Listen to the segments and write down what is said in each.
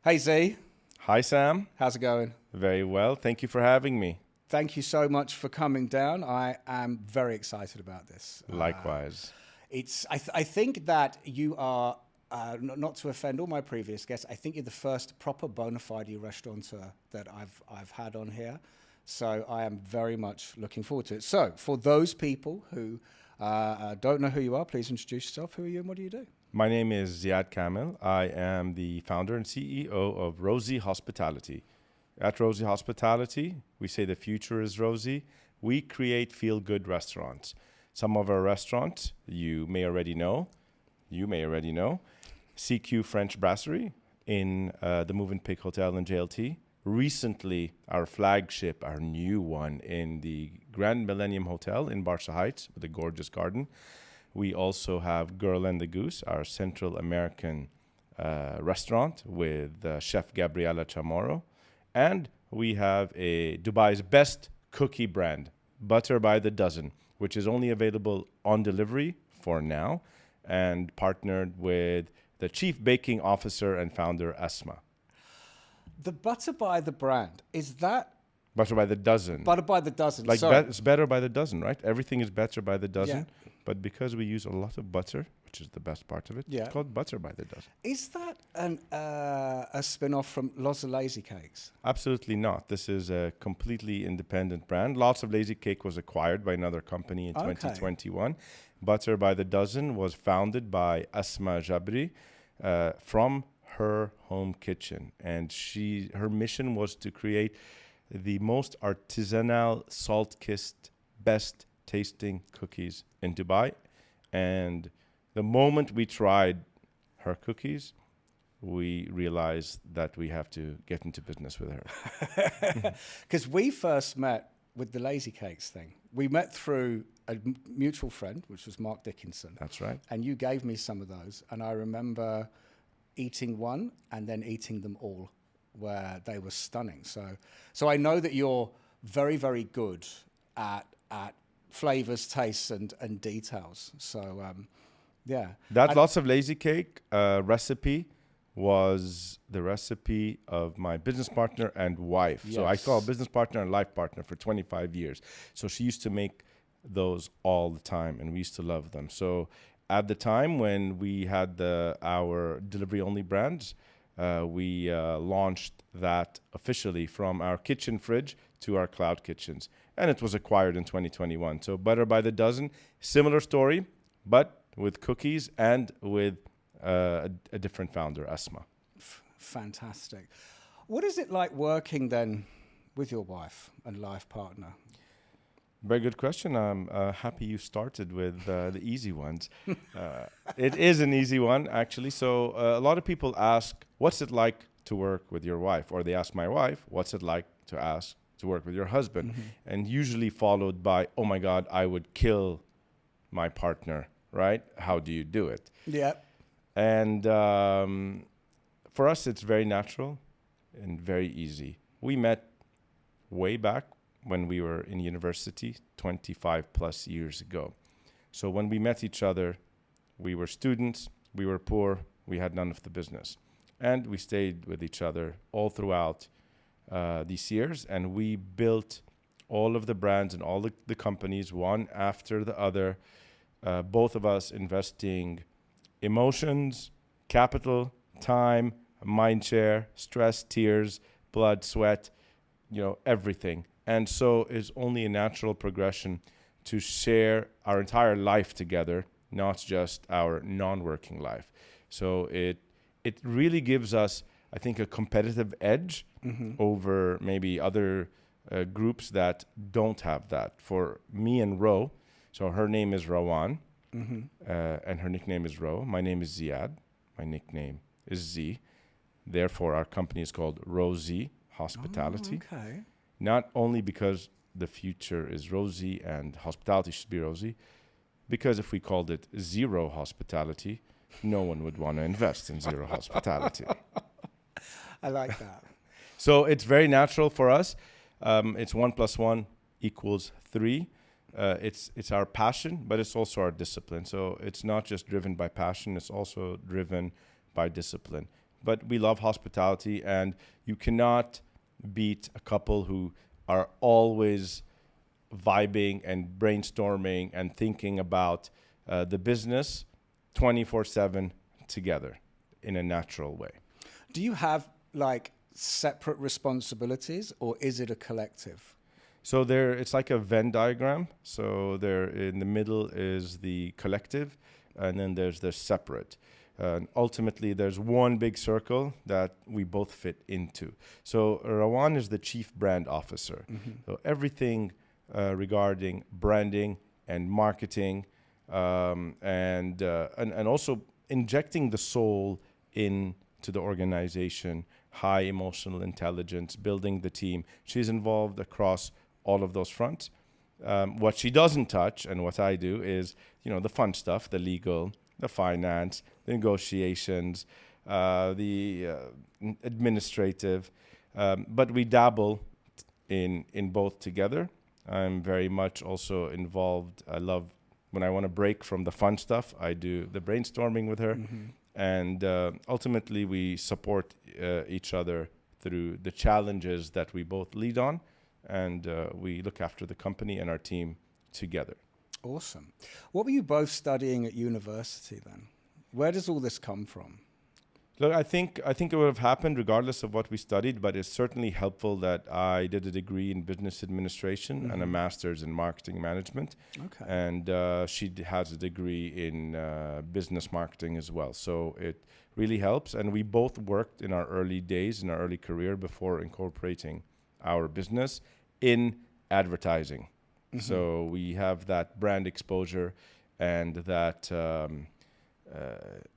Hey Z, Hi, Sam. how's it going? Very well. Thank you for having me. Thank you so much for coming down. I am very excited about this. Likewise. I think that you are, not to offend all my previous guests, I think you're the first proper bona fide restaurateur that I've had on here. So I am very much looking forward to it. So for those people who don't know who you are, please introduce yourself. Who are you and what do you do? My name is Ziad Kamel. I am the founder and CEO of Rosy Hospitality. At Rosy Hospitality, we say the future is rosy. We create feel-good restaurants. Some of our restaurants you may already know. CQ French Brasserie in the Movenpick Hotel in JLT. Recently, our flagship, our new one in the Grand Millennium Hotel in Barca Heights with a gorgeous garden. We also have Girl and the Goose, our Central American restaurant with Chef Gabriela Chamorro. And we have Dubai's best cookie brand, Butter by the Dozen, which is only available on delivery for now, and partnered with the Chief Baking Officer and founder, Asma. The Butter by the brand, is that Butter by the Dozen. Butter by the Dozen? Like Sorry. it's better by the dozen, right? Everything is better by the dozen. Yeah. But because we use a lot of butter, which is the best part of it, Yeah. it's called Butter by the Dozen. Is that a spin-off from Lots of Lazy Cakes? Absolutely not. This is a completely independent brand. Lots of Lazy Cake was acquired by another company in Okay. 2021. Butter by the Dozen was founded by Asma Jabri from her home kitchen. And her mission was to create the most artisanal, salt-kissed, best tasting cookies in Dubai. And the moment we tried her cookies, we realized that we have to get into business with her. Because we first met with the Lazy Cakes thing. We met through a mutual friend, which was Mark Dickinson. That's right. And you gave me some of those. And I remember eating one and then eating them all, where they were stunning. So I know that you're very, very good at flavors, tastes, and details. So, yeah. That Lots of Lazy Cake recipe was the recipe of my business partner and wife. So I Yes. call business partner and life partner for 25 years. So she used to make those all the time, and we used to love them. So at the time when we had our delivery-only brands, we launched that officially from our kitchen fridge to our cloud kitchens. And it was acquired in 2021. So Butter by the Dozen, similar story, but with cookies and with a different founder, Asma. Fantastic. What is it like working then with your wife and life partner? Very good question. I'm happy you started with the easy ones. It is an easy one, actually. So a lot of people ask, what's it like to work with your wife? Or they ask my wife, what's it like to work with your husband? Mm-hmm. And usually followed by, oh my God, I would kill my partner, right? How do you do it? Yeah. And for us, it's very natural and very easy. We met way back when we were in university 25 plus years ago. So when we met each other, we were students, we were poor, we had none of the business. And we stayed with each other all throughout these years, and we built all of the brands and all the companies one after the other, both of us investing emotions, capital, time, mind share, stress, tears, blood, sweat, everything. And so it's only a natural progression to share our entire life together, not just our non-working life. So it really gives us, I think, a competitive edge over maybe other groups that don't have that. For me and Ro, so her name is Rawan, and her nickname is Ro. My name is Ziad. My nickname is Z. Therefore, our company is called Rosy Hospitality. Oh, okay. Not only because the future is rosy and hospitality should be rosy, because if we called it Zero Hospitality, no one would want to invest in Zero Hospitality. I like that. So it's very natural for us. It's 1 + 1 = 3. It's our passion, but it's also our discipline. So it's not just driven by passion, it's also driven by discipline. but we love hospitality, and you cannot beat a couple who are always vibing and brainstorming and thinking about the business 24/7 together in a natural way. Do you have like separate responsibilities, or is it a collective? So it's like a Venn diagram. So there in the middle is the collective, and then there's the separate. And ultimately, there's one big circle that we both fit into. So Rawan is the chief brand officer. So everything regarding branding and marketing, and also injecting the soul into the organization, high emotional intelligence, building the team. She's involved across all of those fronts. What she doesn't touch, and what I do, is the fun stuff, the legal, the finance, the negotiations, the administrative. But we dabble in both together. I'm very much also involved. I love when I want to break from the fun stuff. I do the brainstorming with her, and ultimately we support each other through the challenges that we both lead on. And we look after the company and our team together. Awesome. What were you both studying at university then? Where does all this come from? Look, I think it would have happened regardless of what we studied, but it's certainly helpful that I did a degree in business administration and a master's in marketing management. Okay. And she has a degree in business marketing as well. So it really helps. And we both worked in our early days, in our early career, before incorporating our business in advertising. So we have that brand exposure and that,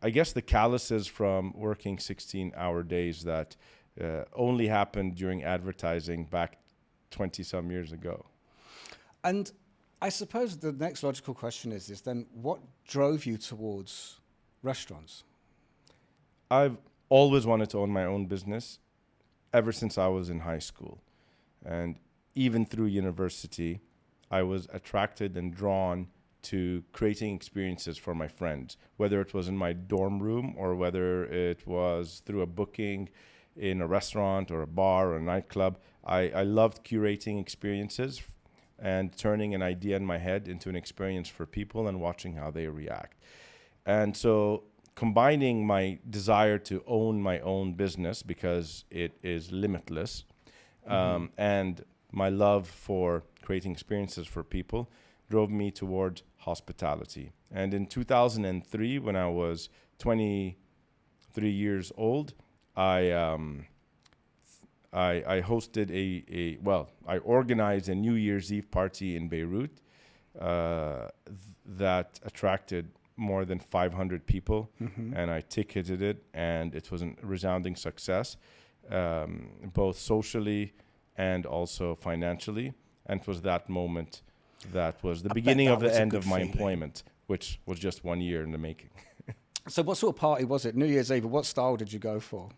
I guess, the calluses from working 16-hour days that only happened during advertising back 20-some years ago. And I suppose the next logical question is then what drove you towards restaurants? I've always wanted to own my own business ever since I was in high school. And even through university, I was attracted and drawn to creating experiences for my friends, whether it was in my dorm room or whether it was through a booking in a restaurant or a bar or a nightclub. I loved curating experiences and turning an idea in my head into an experience for people and watching how they react. And so combining my desire to own my own business because it is limitless, and my love for creating experiences for people drove me toward hospitality. And in 2003, when I was 23 years old, I hosted I organized a New Year's Eve party in Beirut that attracted more than 500 people, and I ticketed it, and it was a resounding success, both socially and also financially. And it was that moment that was the beginning of the end of my employment, which was just 1 year in the making. So what sort of party was it? New Year's Eve. What style did you go for?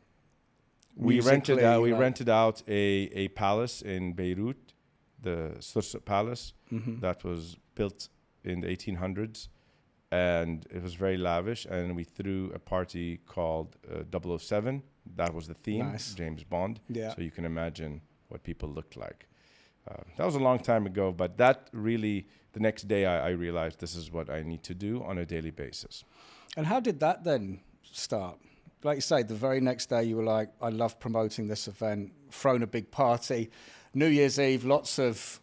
We rented out a palace in Beirut, the Sursa Palace, that was built in the 1800s. And it was very lavish. And we threw a party called 007. That was the theme, Nice. James Bond. Yeah. So you can imagine what people looked like. That was a long time ago, but that really, the next day I realized this is what I need to do on a daily basis. And how did that then start? Like you say, the very next day you were like, I love promoting this event, thrown a big party. New Year's Eve, lots of,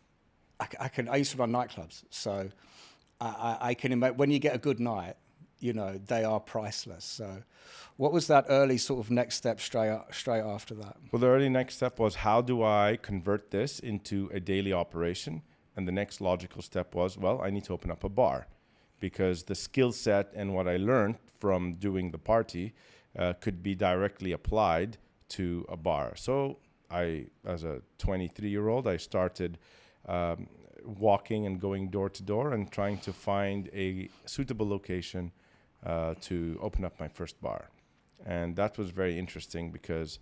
I used to run nightclubs, so I can imagine when you get a good night, they are priceless. So what was that early sort of next step straight after that? Well, the early next step was, how do I convert this into a daily operation? And the next logical step was, well, I need to open up a bar, because the skill set and what I learned from doing the party could be directly applied to a bar. So I, as a 23-year-old, I started walking and going door to door and trying to find a suitable location to open up my first bar. And that was very interesting because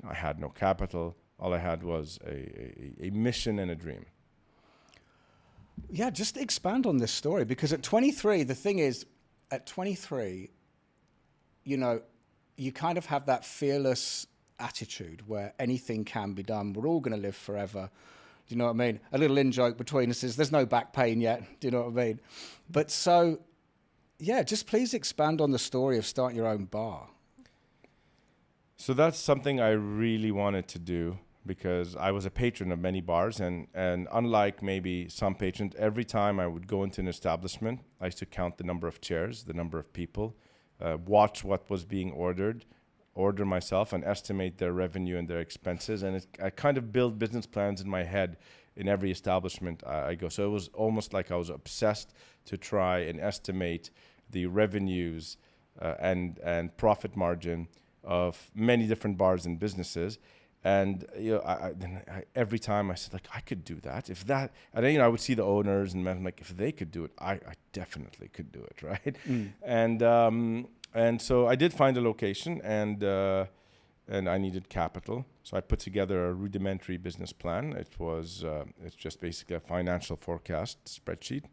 I had no capital. All I had was a mission and a dream. Yeah, just expand on this story, because at 23, the thing is, at 23, you kind of have that fearless attitude where anything can be done. We're all going to live forever. Do you know what I mean? A little in-joke between us is there's no back pain yet. Do you know what I mean? But so, yeah, just please expand on the story of starting your own bar. So that's something I really wanted to do because I was a patron of many bars. And unlike maybe some patrons, every time I would go into an establishment, I used to count the number of chairs, the number of people, watch what was being ordered, order myself and estimate their revenue and their expenses. And I kind of build business plans in my head in every establishment I go. So it was almost like I was obsessed to try and estimate the revenues and profit margin of many different bars and businesses. And every time I said, like, I could do that. If that, and then, I would see the owners and I'm like, if they could do it, I definitely could do it, right? And so I did find a location, and I needed capital. So I put together a rudimentary business plan. It's just basically a financial forecast spreadsheet.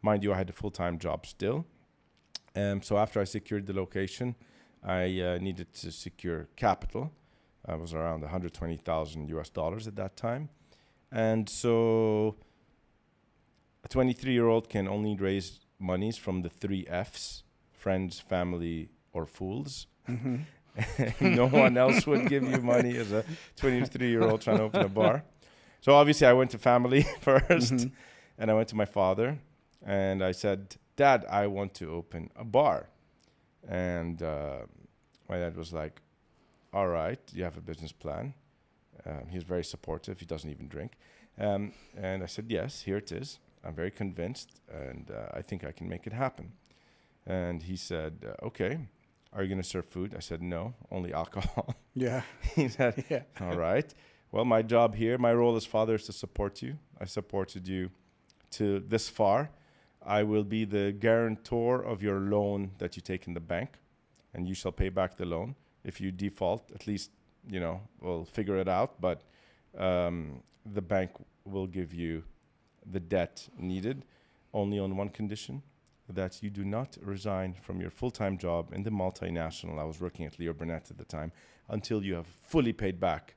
Mind you, I had a full-time job still. So after I secured the location, I needed to secure capital. I was around $120,000 at that time. And so a 23-year-old can only raise monies from the 3 Fs: friends, family, or fools. No one else would give you money as a 23-year-old trying to open a bar. So obviously I went to family first, and I went to my father, and I said, Dad, I want to open a bar. And my dad was like, all right, you have a business plan. He's very supportive. He doesn't even drink. And I said, yes, here it is. I'm very convinced, and I think I can make it happen. And he said, okay, are you going to serve food? I said, no, only alcohol. Yeah. He said, yeah. All right. Well, my job here, my role as father is to support you. I supported you to this far. I will be the guarantor of your loan that you take in the bank, and you shall pay back the loan. If you default, at least, we'll figure it out. But the bank will give you the debt needed only on one condition, that you do not resign from your full-time job in the multinational. I was working at Leo Burnett at the time, until you have fully paid back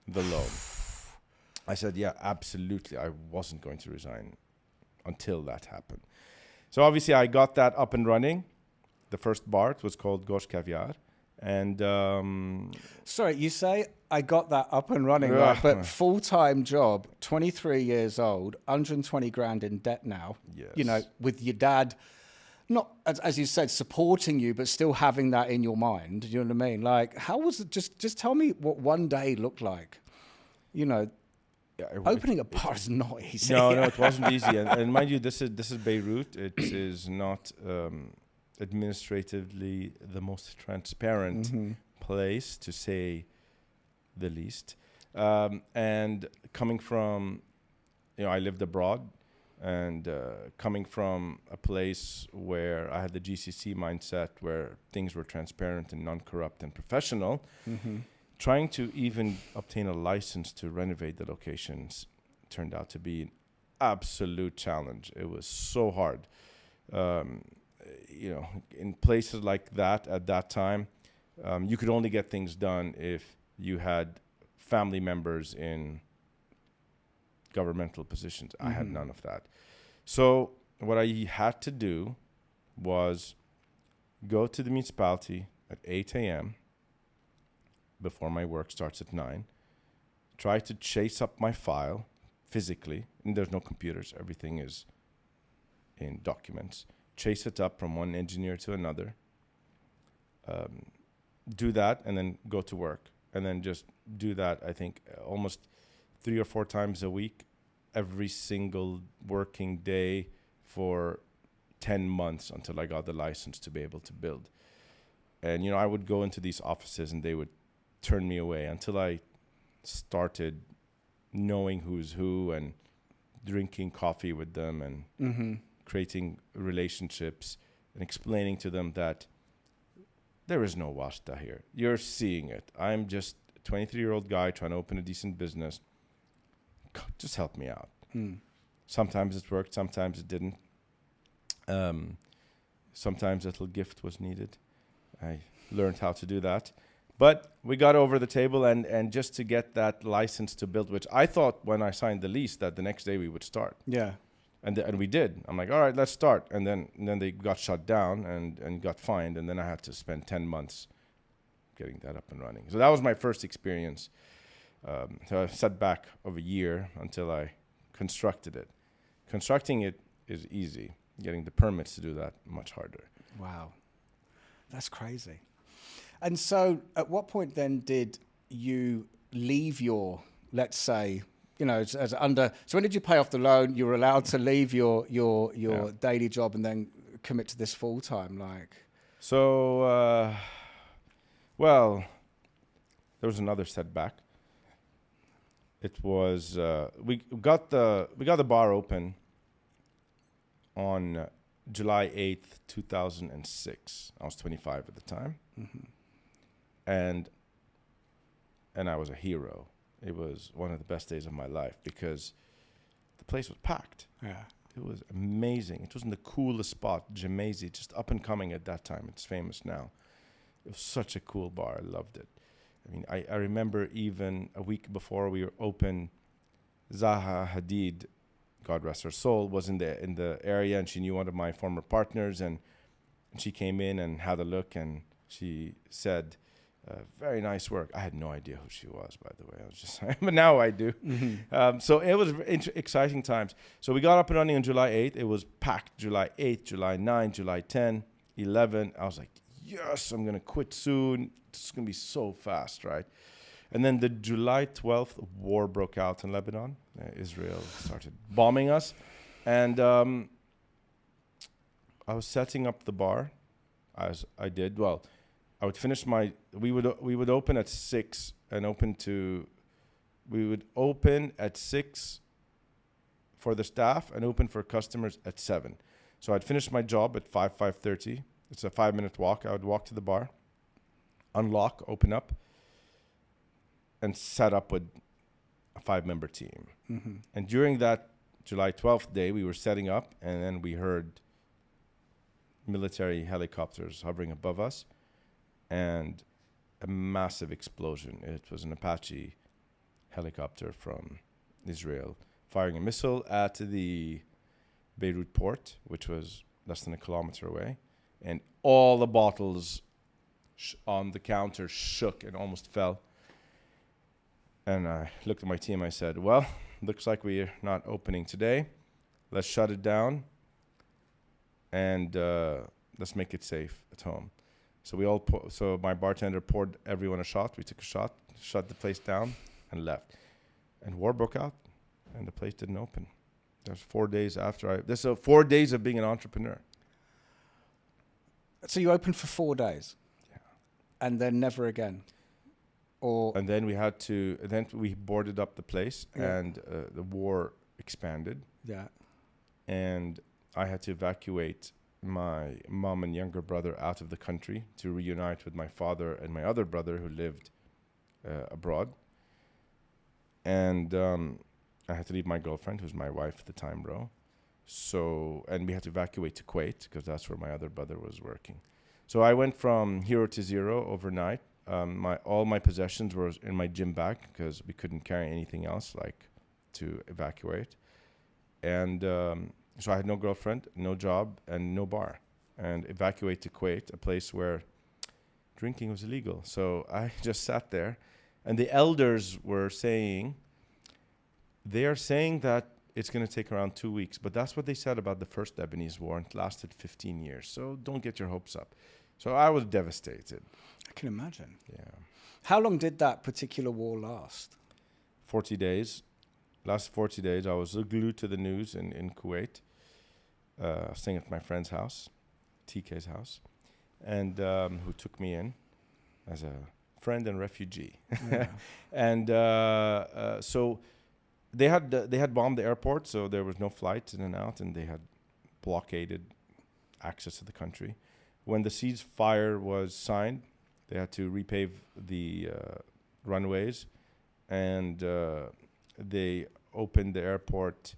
the loan. I said, yeah, absolutely. I wasn't going to resign until that happened. So obviously I got that up and running. The first bar, it was called Gauche Caviar. And sorry, you say I got that up and running, right? But full-time job, 23 years old, 120 grand in debt now. Yes. With your dad, not as you said, supporting you, but still having that in your mind. You know what I mean? Like, how was it? Just tell me what one day looked like. Opening a bar is not easy. No, it wasn't easy. And mind you, this is Beirut. It is not administratively the most transparent place, to say the least. And coming from, I lived abroad, and coming from a place where I had the GCC mindset, where things were transparent and non-corrupt and professional, trying to even obtain a license to renovate the locations turned out to be an absolute challenge. It was so hard. In places like that at that time, you could only get things done if you had family members in governmental positions. I had none of that. So what I had to do was go to the municipality at 8 a.m. before my work starts at 9, try to chase up my file physically, and there's no computers, everything is in documents. Chase it up from one engineer to another, do that, and then go to work. And then just do that, I think, almost 3 or 4 times a week, every single working day for 10 months until I got the license to be able to build. And, I would go into these offices and they would turn me away until I started knowing who's who and drinking coffee with them and creating relationships and explaining to them that there is no wasta here. You're seeing it. I'm just a 23-year-old guy trying to open a decent business. Just help me out. Sometimes it worked, sometimes it didn't. Sometimes a little gift was needed. I learned how to do that. But we got over the table, and just to get that license to build, which I thought when I signed the lease that the next day we would start. Yeah. And we did. I'm like, all right, let's start. And then they got shut down and got fined. And then I had to spend 10 months getting that up and running. So that was my first experience. So I sat back of a year until I constructed it. Constructing it is easy. Getting the permits to do that, much harder. Wow. That's crazy. And so at what point then did you leave your, let's say, you know, so when did you pay off the loan? You were allowed to leave your daily job and then commit to this full time, like? So, well, there was another setback. It was we got the bar open on July 8th, 2006. I was 25 at the time, and I was a hero. It was one of the best days of my life because the place was packed. Yeah. It was amazing. It was in the coolest spot, Jamaizi, just up and coming at that time. It's famous now. It was such a cool bar. I loved it. I mean, I remember even a week before we were open, Zaha Hadid, God rest her soul, was in the area, and she knew one of my former partners, and she came in and had a look, and she said, very nice work. I had no idea who she was, by the way. I was just, but now I do. So it was exciting times. So we got up and running on July 8th. It was packed July 8th, July 9th, July 10, 11. I was like, yes, I'm going to quit soon. It's going to be so fast, right? And then the July 12th, war broke out in Lebanon. Israel started bombing us. And I was setting up the bar, as I did. Well, I would finish we would open at 6 and we would open at 6 for the staff and open for customers at 7. So I'd finish my job at 5:30. It's a 5-minute walk. I would walk to the bar, unlock, open up, and set up with a 5-member team. And during that July 12th day, we were setting up, and then we heard military helicopters hovering above us and a massive explosion. It was an Apache helicopter from Israel firing a missile at the Beirut port, which was less than a kilometer away. And all the bottles on the counter shook and almost fell. And I looked at my team. I said, well, looks like we're not opening today. Let's shut it down. And let's make it safe at home. So so my bartender poured everyone a shot. We took a shot, shut the place down, and left. And war broke out, and the place didn't open. That was 4 days after this is 4 days of being an entrepreneur. So you opened for 4 days? Yeah. And then never again? And then we boarded up the place, and the war expanded. Yeah. And I had to evacuate my mom and younger brother out of the country to reunite with my father and my other brother who lived abroad. And I had to leave my girlfriend, who's my wife at the time, bro. So, and we had to evacuate to Kuwait because that's where my other brother was working. So I went from hero to zero overnight. All my possessions were in my gym bag because we couldn't carry anything else to evacuate. And so I had no girlfriend, no job, and no bar. And evacuate to Kuwait, a place where drinking was illegal. So I just sat there. And the elders were saying, they are saying that it's going to take around 2 weeks. But that's what they said about the first Lebanese war, and it lasted 15 years. So don't get your hopes up. So I was devastated. I can imagine. Yeah. How long did that particular war last? 40 days. Last 40 days, I was glued to the news in Kuwait, staying at my friend's house, TK's house, and who took me in as a friend and refugee. Yeah. And so they had bombed the airport, so there was no flights in and out, and they had blockaded access to the country. When the ceasefire was signed, they had to repave the runways, and they opened the airport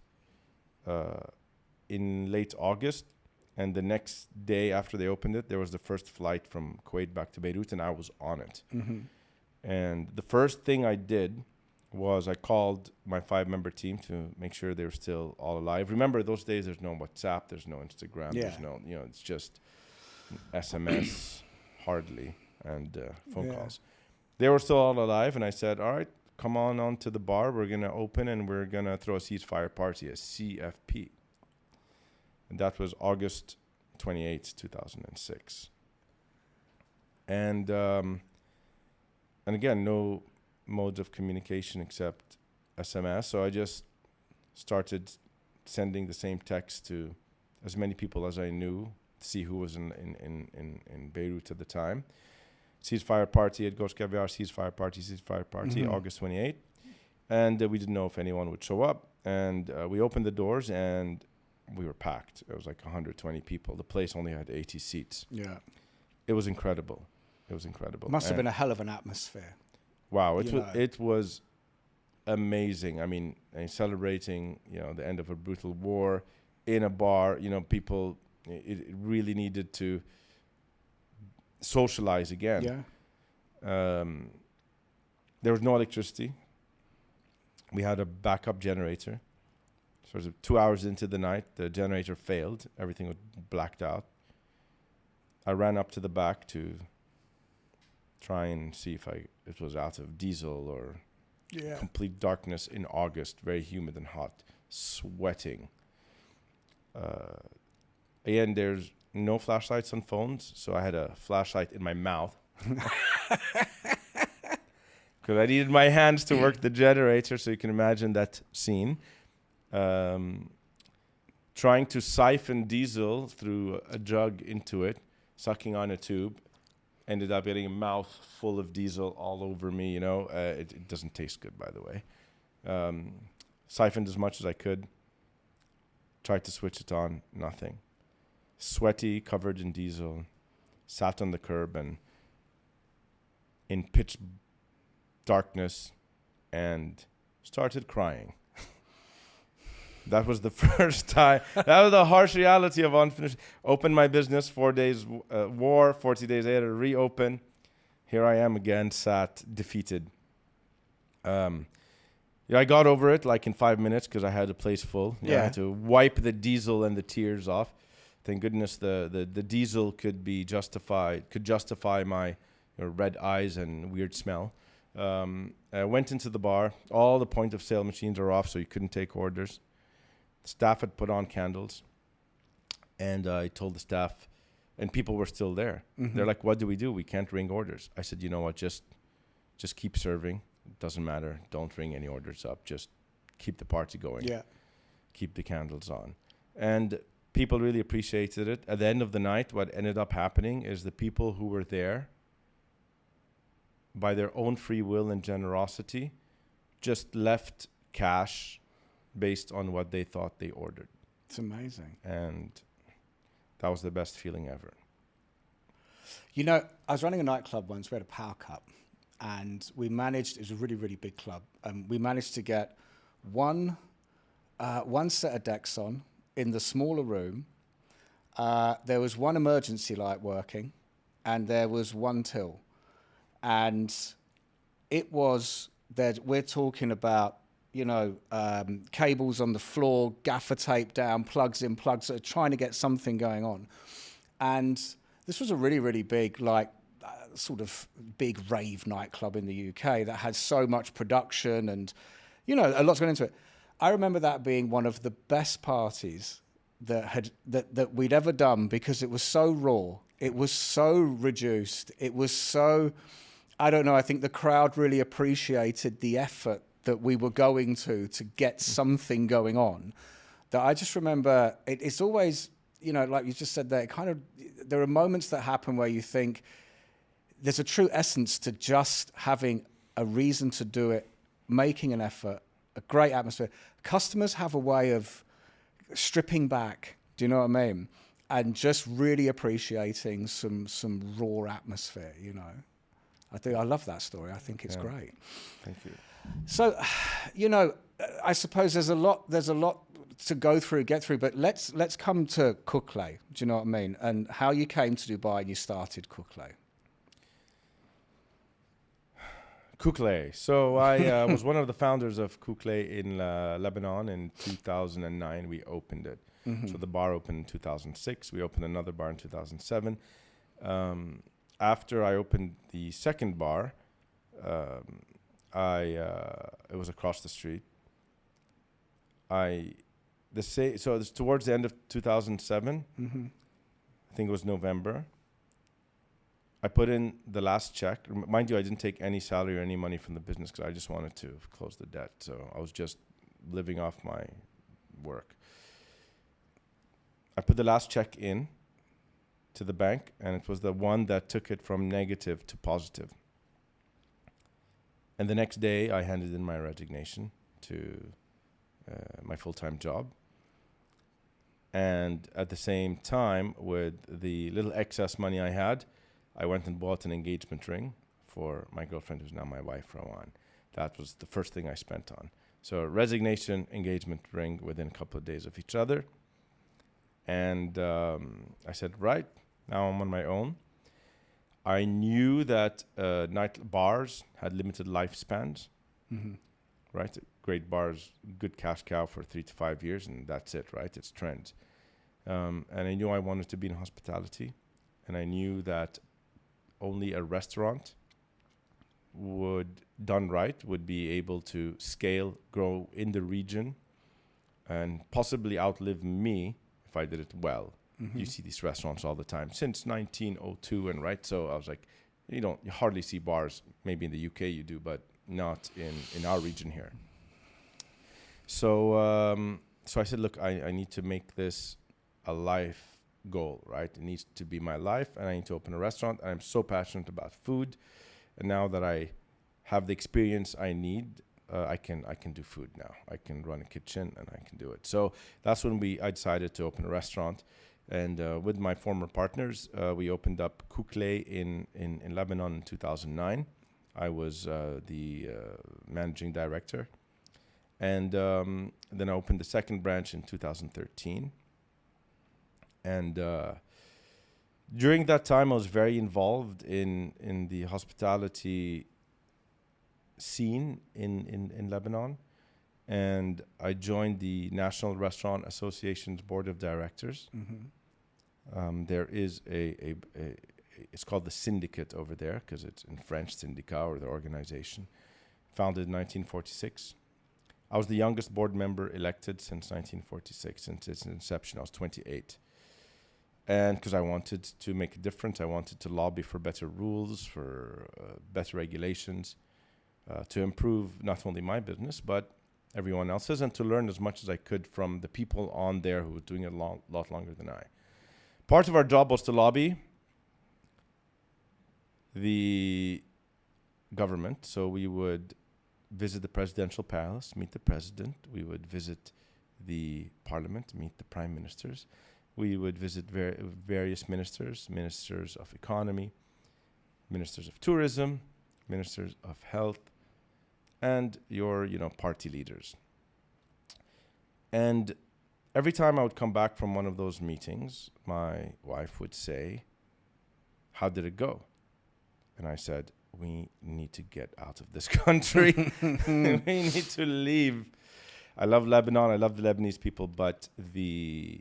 in late August, And the next day after they opened it, there was the first flight from Kuwait back to Beirut, and I was on it. Mm-hmm. And the first thing I did was I called my 5-member team to make sure they were still all alive. Remember, those days there's no WhatsApp, there's no Instagram, there's no, it's just SMS, hardly, and phone calls. They were still all alive, and I said, all right, come on to the bar. We're going to open, and we're going to throw a ceasefire party, a CFP. And that was August 28th, 2006. And again, no modes of communication except SMS. So I just started sending the same text to as many people as I knew to see who was in Beirut at the time. Ceasefire party at Ghost Caviar, ceasefire party, August 28th. And we didn't know if anyone would show up. And we opened the doors, and we were packed. It was like 120 people. The place only had 80 seats. Yeah. It was incredible. Must have been a hell of an atmosphere. Wow, it was amazing. I mean, celebrating, the end of a brutal war in a bar, people, it really needed to socialize again. Yeah. There was no electricity. We had a backup generator. Sort of 2 hours into the night, the generator failed. Everything was blacked out. I ran up to the back to try and see if it was out of diesel or complete darkness in August, very humid and hot, sweating. Again, there's no flashlights on phones, so I had a flashlight in my mouth. Because I needed my hands to work the generator, so you can imagine that scene. Trying to siphon diesel through a jug into it, sucking on a tube, ended up getting a mouth full of diesel all over me, it doesn't taste good, by the way. Siphoned as much as I could, tried to switch it on, nothing. Sweaty, covered in diesel, sat on the curb and in pitch darkness and started crying. That was the first time. That was the harsh reality of unfinished. Opened my business, 4 days war, 40 days later, reopen. Here I am again, sat, defeated. I got over it like in 5 minutes because I had the place full. I had to wipe the diesel and the tears off. Thank goodness the diesel could justify my red eyes and weird smell. I went into the bar. All the point of sale machines are off, so you couldn't take orders. Staff had put on candles, and I told the staff, and people were still there. Mm-hmm. They're like, what do? We can't ring orders. I said, you know what, just keep serving. It doesn't matter. Don't ring any orders up. Just keep the party going. Yeah. Keep the candles on. And people really appreciated it. At the end of the night, what ended up happening is the people who were there, by their own free will and generosity, just left cash based on what they thought they ordered. It's amazing. And that was the best feeling ever. I was running a nightclub once. We had a power cut, and we managed, it was a really, really big club, we managed to get one set of decks on in the smaller room. There was one emergency light working, and there was one till. And it was that we're talking about, cables on the floor, gaffer tape down, plugs in, plugs out, trying to get something going on. And this was a really, really big, sort of big rave nightclub in the UK that had so much production and, a lot's gone into it. I remember that being one of the best parties that we'd ever done because it was so raw. It was so reduced. It was so, I don't know, I think the crowd really appreciated the effort that we were going to get something going on. That I just remember, it's always, like you just said there, there are moments that happen where you think there's a true essence to just having a reason to do it, making an effort, a great atmosphere. Customers have a way of stripping back, do you know what I mean? And just really appreciating some raw atmosphere, I love that story. I think it's great. Thank you. So, I suppose there's a lot to get through, but let's come to Couqley. Do you know what I mean? And how you came to Dubai and you started Couqley. Couqley. So I was one of the founders of Couqley in Lebanon in 2009. We opened it. So the bar opened in 2006. We opened another bar in 2007. After I opened the second bar, it was across the street. So it was towards the end of 2007. I think it was November. I put in the last check. Mind you, I didn't take any salary or any money from the business because I just wanted to close the debt. So I was just living off my work. I put the last check in to the bank, and it was the one that took it from negative to positive. And the next day, I handed in my resignation to my full-time job. And at the same time, with the little excess money I had, I went and bought an engagement ring for my girlfriend, who's now my wife, Rowan. That was the first thing I spent on. So resignation, engagement ring within a couple of days of each other. And I said, right, now I'm on my own. I knew that night bars had limited lifespans, right? Great bars, good cash cow for 3 to 5 years, and that's it, right? It's trends. And I knew I wanted to be in hospitality, and I knew that only a restaurant done right, would be able to scale, grow in the region, and possibly outlive me if I did it well. You see these restaurants all the time since 1902, and right. So I was like, you hardly see bars. Maybe in the UK you do, but not in our region here. So so I said, look, I need to make this a life goal, right? It needs to be my life, and I need to open a restaurant. And I'm so passionate about food, and now that I have the experience I need, I can do food now. I can run a kitchen, and I can do it. So that's when I decided to open a restaurant. And with my former partners, we opened up Couqley in Lebanon in 2009. I was the managing director. And then I opened the second branch in 2013. And during that time, I was very involved in the hospitality scene in Lebanon. And I joined the National Restaurant Association's Board of Directors. There is it's called the syndicate over there, because it's in French, syndicat, or the organization, founded in 1946. I was the youngest board member elected since 1946. Since its inception, I was 28. And because I wanted to make a difference, I wanted to lobby for better rules, for better regulations, to improve not only my business, but everyone else's, and to learn as much as I could from the people on there who were doing it a lot longer than I. Part of our job was to lobby the government. So we would visit the presidential palace, meet the president. We would visit the parliament, meet the prime ministers. We would visit various ministers of economy, ministers of tourism, ministers of health, and your party leaders. And every time I would come back from one of those meetings, my wife would say, how did it go? And I said, we need to get out of this country. We need to leave. I love Lebanon. I love the Lebanese people, but the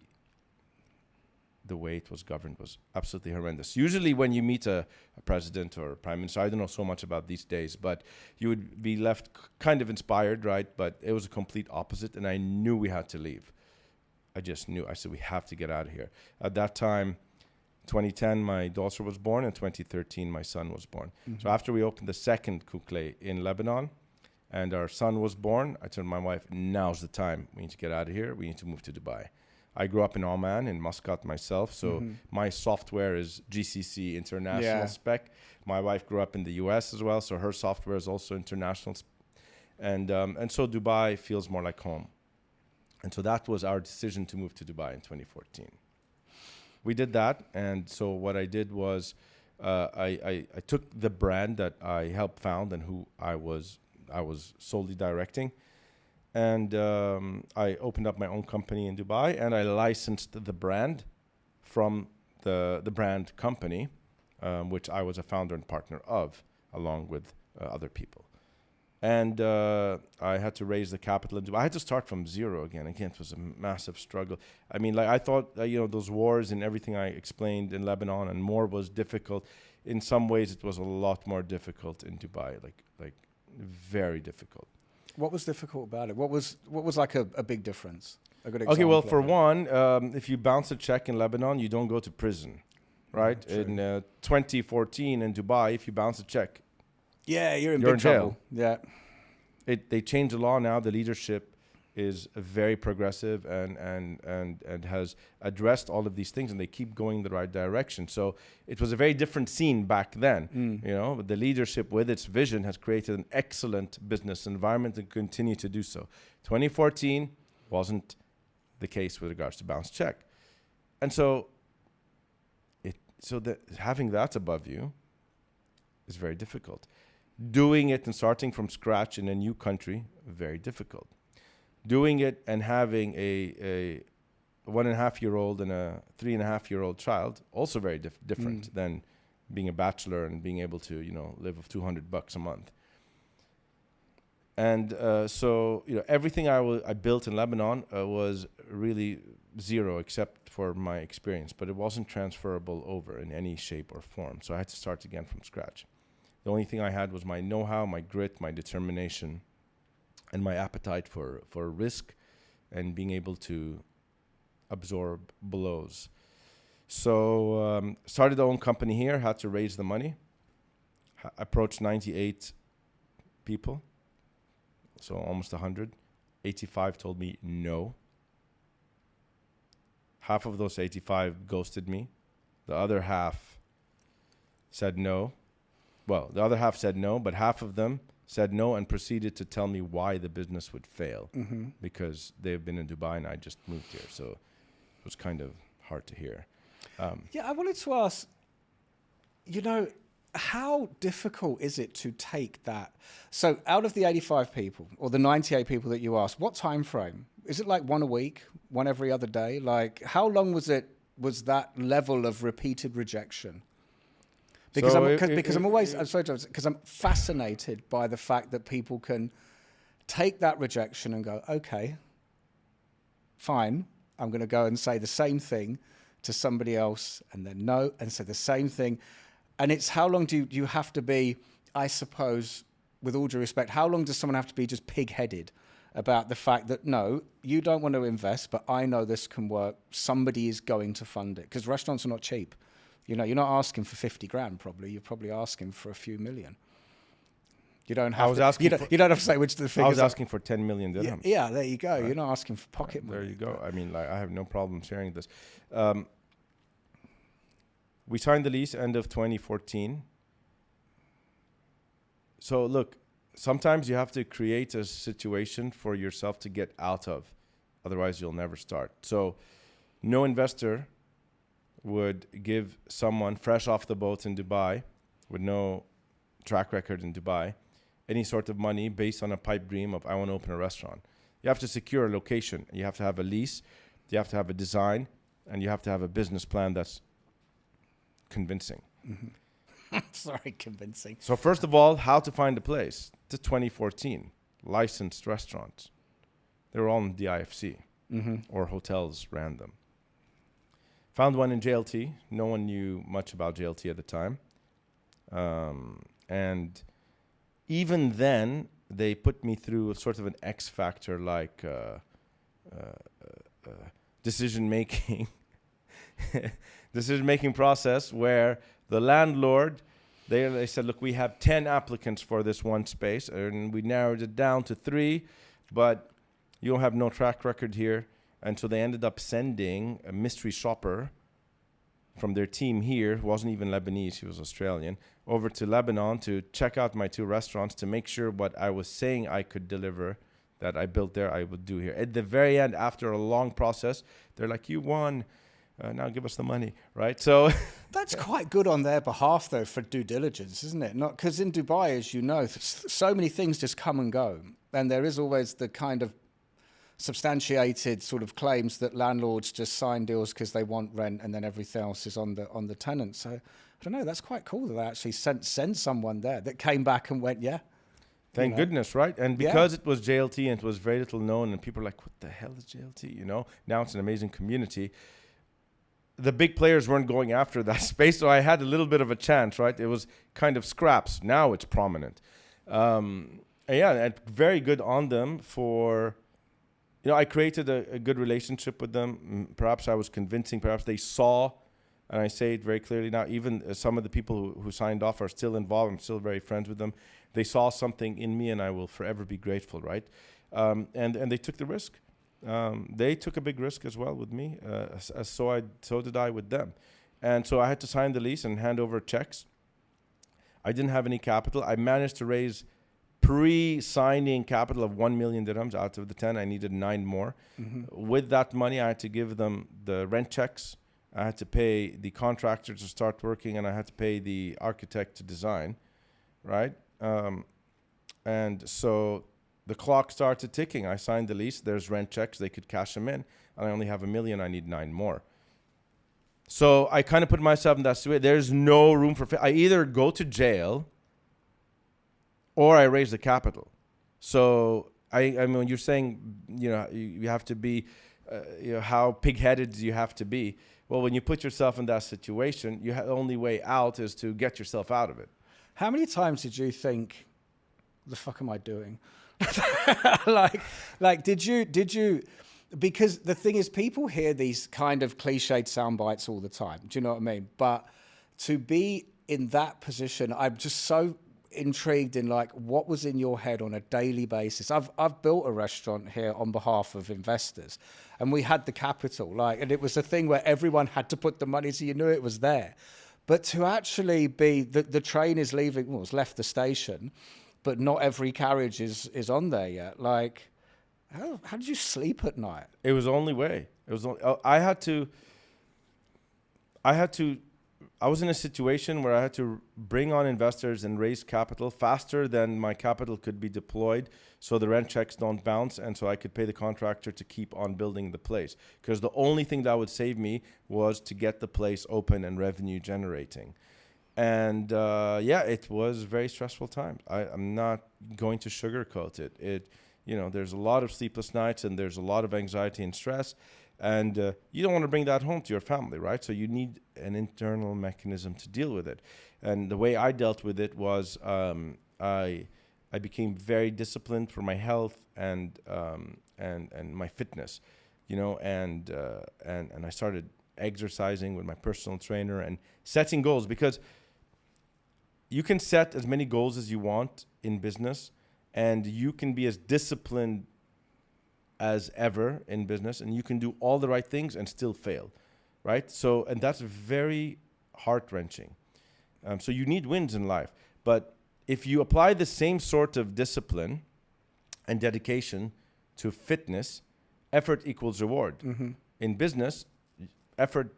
way it was governed was absolutely horrendous. Usually when you meet a president or a prime minister, I don't know so much about these days, but you would be left kind of inspired, right? But it was a complete opposite, and I knew we had to leave. I just knew. I said, we have to get out of here. At that time, 2010, my daughter was born, and 2013, my son was born. So after we opened the second Couqley in Lebanon, and our son was born, I told my wife, now's the time. We need to get out of here. We need to move to Dubai. I grew up in Oman, in Muscat myself, so my software is GCC international spec. My wife grew up in the US as well, so her software is also international. And so Dubai feels more like home. And so that was our decision to move to Dubai in 2014. We did that, and so what I did was I took the brand that I helped found and who I was solely directing, And I opened up my own company in Dubai, and I licensed the brand from the brand company, which I was a founder and partner of, along with other people. And I had to raise the capital in Dubai. I had to start from zero again. Again, it was a massive struggle. I mean, like I thought, those wars and everything I explained in Lebanon and more was difficult. In some ways, it was a lot more difficult in Dubai, like very difficult. What was difficult about it? What was like a big difference? A good example. Okay, well, for one, if you bounce a check in Lebanon, you don't go to prison, right? In 2014 in Dubai, if you bounce a check, you're in big trouble. Yeah. They changed the law now. The leadership is very progressive and has addressed all of these things, and they keep going the right direction. So it was a very different scene back then, but the leadership with its vision has created an excellent business environment and continue to do so. 2014 wasn't the case with regards to bounce check. And so having that above you is very difficult. Doing it and starting from scratch in a new country, very difficult. Doing it and having a 1.5-year-old and a 3.5-year-old child, also very different than being a bachelor and being able to, live off $200 a month. And so everything I built in Lebanon was really zero except for my experience, but it wasn't transferable over in any shape or form. So I had to start again from scratch. The only thing I had was my know-how, my grit, my determination, and my appetite for risk and being able to absorb blows. So started our own company here, had to raise the money, approached 98 people, so almost 100. 85 told me no. Half of those 85 ghosted me. The other half said no. Well, the other half said no, but half of them said no and proceeded to tell me why the business would fail because they've been in Dubai and I just moved here. So it was kind of hard to hear. I wanted to ask, how difficult is it to take that? So out of the 85 people or the 98 people that you asked, what time frame? Is it like one a week, one every other day? Like how long was that level of repeated rejection? Because I'm fascinated by the fact that people can take that rejection and go, okay, fine, I'm going to go and say the same thing to somebody else and then no, and say the same thing. And it's how long do you have to be, I suppose, with all due respect, how long does someone have to be just pig-headed about the fact that, no, you don't want to invest, but I know this can work. Somebody is going to fund it because restaurants are not cheap. You're not asking for 50 grand probably. You're probably asking for a few million. You don't have you don't have to say which of the figures. I was asking for 10 million dirhams. Yeah, there you go. Right. You're not asking for pocket money. There you go. I mean, I have no problem sharing this. We signed the lease end of 2014. So look, sometimes you have to create a situation for yourself to get out of. Otherwise, you'll never start. So no investor would give someone fresh off the boat in Dubai with no track record in Dubai any sort of money based on a pipe dream of I want to open a restaurant. You have to secure a location. You have to have a lease. You have to have a design. And you have to have a business plan that's convincing. Sorry, convincing. So first of all, how to find a place. To 2014, licensed restaurants. They were all in the IFC or hotels ran them. Found one in JLT. No one knew much about JLT at the time. And even then, they put me through a sort of an X factor like decision-making process where the landlord, they said, look, we have 10 applicants for this one space, and we narrowed it down to 3, but you don't have no track record here. And so they ended up sending a mystery shopper from their team here, who wasn't even Lebanese, he was Australian, over to Lebanon to check out my 2 restaurants to make sure what I was saying I could deliver, that I built there, I would do here. At the very end, after a long process, they're like, you won. Now give us the money, right? So that's quite good on their behalf, though, for due diligence, isn't it? Not because in Dubai, as you know, so many things just come and go, and there is always the kind of substantiated sort of claims that landlords just sign deals because they want rent and then everything else is on the tenant. So I don't know, that's quite cool that they actually sent someone there that came back and went, yeah. Thank goodness, right? And because it was JLT and it was very little known and people are like, what the hell is JLT? You know, now it's an amazing community. The big players weren't going after that space, so I had a little bit of a chance, right? It was kind of scraps. Now it's prominent. And very good on them for, you know, I created a good relationship with them. Perhaps I was convincing, perhaps they saw, and I say it very clearly now, even some of the people who signed off are still involved. I'm still very friends with them. They saw something in me and I will forever be grateful, right? And they took the risk. They took a big risk as well with me. So did I with them. And so I had to sign the lease and hand over checks. I didn't have any capital. I managed to raise pre-signing capital of 1 million dirhams out of the 10. I needed 9 more. Mm-hmm. With that money, I had to give them the rent checks. I had to pay the contractor to start working, and I had to pay the architect to design, right? And so the clock started ticking. I signed the lease. There's rent checks. They could cash them in. And I only have 1 million. I need 9 more. So I kind of put myself in that situation. There's no room for... I either go to jail or I raise the capital. So I mean, when you're saying, you know, you have to be, you know, how pig-headed do you have to be? Well, when you put yourself in that situation, the only way out is to get yourself out of it. How many times did you think, the fuck am I doing? like, did you, because the thing is, people hear these kind of cliched sound bites all the time. Do you know what I mean? But to be in that position, I'm just so intrigued in like what was in your head on a daily basis. I've built a restaurant here on behalf of investors, and we had the capital, like, and it was a thing where everyone had to put the money, so you knew it was there. But to actually be the train is leaving, well, it's left the station, but not every carriage is on there yet. Like, how did you sleep at night? It was the only way. It was I was in a situation where I had to bring on investors and raise capital faster than my capital could be deployed, so the rent checks don't bounce, and so I could pay the contractor to keep on building the place. Because the only thing that would save me was to get the place open and revenue generating. And it was very stressful time. I'm not going to sugarcoat it. You know, there's a lot of sleepless nights and there's a lot of anxiety and stress. And you don't want to bring that home to your family, right? So you need an internal mechanism to deal with it. And the way I dealt with it was I became very disciplined for my health and my fitness, you know, and I started exercising with my personal trainer and setting goals, because you can set as many goals as you want in business, and you can be as disciplined as ever in business, and you can do all the right things and still fail, right? So, and that's very heart-wrenching. So you need wins in life. But if you apply the same sort of discipline and dedication to fitness, effort equals reward. Mm-hmm. In business, effort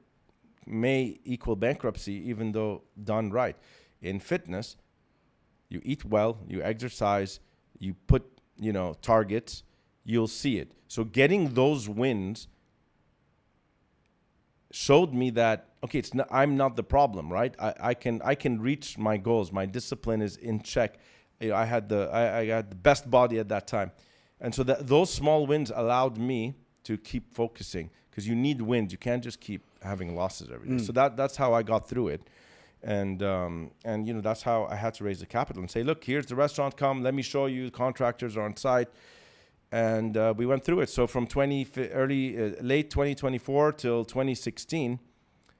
may equal bankruptcy, even though done right. In fitness, you eat well, you exercise, you put, you know, targets, you'll see it. So getting those wins showed me that, okay, I'm not the problem, right? I can reach my goals. My discipline is in check. You know, I had the best body at that time. And so those small wins allowed me to keep focusing, because you need wins. You can't just keep having losses every day. So that's how I got through it. And you know, that's how I had to raise the capital and say, look, here's the restaurant, come, let me show you, contractors are on site. And we went through it. So from late 2024 till 2016,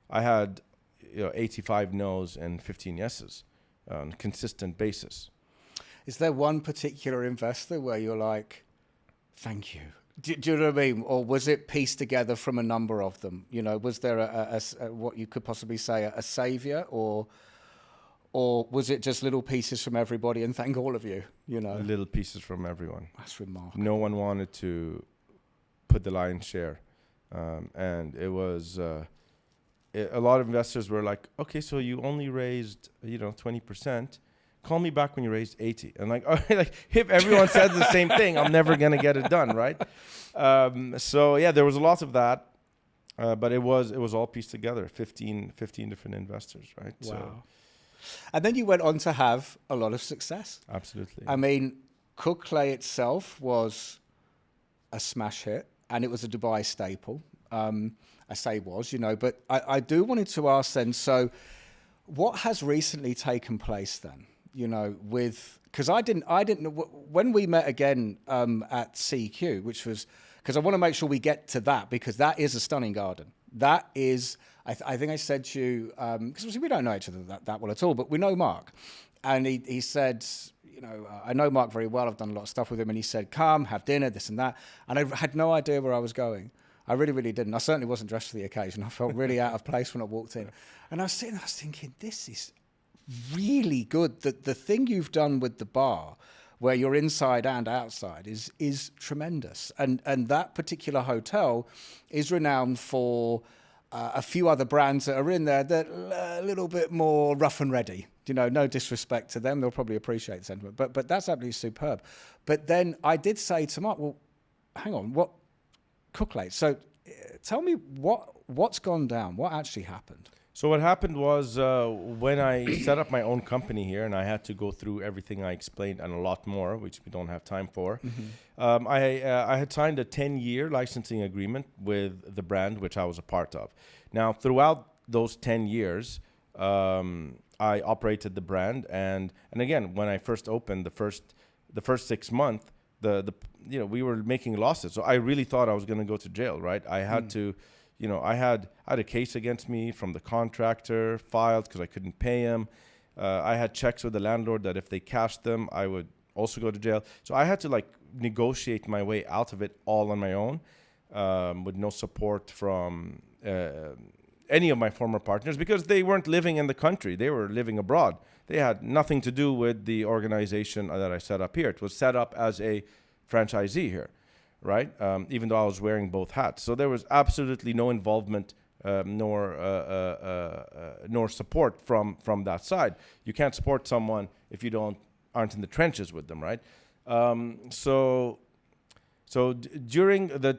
I had 85 no's and 15 yeses on a consistent basis. Is there one particular investor where you're like, thank you? Do you know what I mean? Or was it pieced together from a number of them? You know, was there a what you could possibly say a savior, or was it just little pieces from everybody, and thank all of you, you know? Little pieces from everyone. That's remarkable. No one wanted to put the lion's share. And it was, a lot of investors were like, okay, so you only raised, 20%. call me back when you raise 80. And like, all right, like if everyone says the same thing, I'm never going to get it done, right? So yeah, there was a lot of that, but it was all pieced together, 15 different investors, right? Wow. So, and then you went on to have a lot of success. absolutely. I mean, Couqley itself was a smash hit, and it was a Dubai staple. I say was, but I do wanted to ask then, so what has recently taken place then, because I didn't know, when we met again at CQ, which was, because I want to make sure we get to that, because that is a stunning garden. That is, I think I said to you, because we don't know each other that well at all, but we know Mark. And he said, I know Mark very well. I've done a lot of stuff with him. And he said, come, have dinner, this and that. And I had no idea where I was going. I really, really didn't. I certainly wasn't dressed for the occasion. I felt really out of place when I walked in. And I was sitting there, I was thinking, this is really good. The thing you've done with the bar, where you're inside and outside, is tremendous. And that particular hotel is renowned for a few other brands that are in there that are a little bit more rough and ready. No disrespect to them. They'll probably appreciate the sentiment. But that's absolutely superb. But then I did say to Mark, well, hang on, what Couqley? So tell me what's gone down? What actually happened? So what happened was when I set up my own company here, and I had to go through everything I explained and a lot more, which we don't have time for. Mm-hmm. I had signed a 10-year licensing agreement with the brand, which I was a part of. Now, throughout those 10 years, I operated the brand, and again, when I first opened the first 6 months, we were making losses. So I really thought I was going to go to jail, right? I had to. I had a case against me from the contractor filed because I couldn't pay him. I had checks with the landlord that if they cashed them, I would also go to jail. So I had to negotiate my way out of it all on my own, with no support from any of my former partners, because they weren't living in the country. They were living abroad. They had nothing to do with the organization that I set up here. It was set up as a franchisee here. Right, even though I was wearing both hats, so there was absolutely no involvement nor support from that side. You can't support someone if you aren't in the trenches with them, right? So during the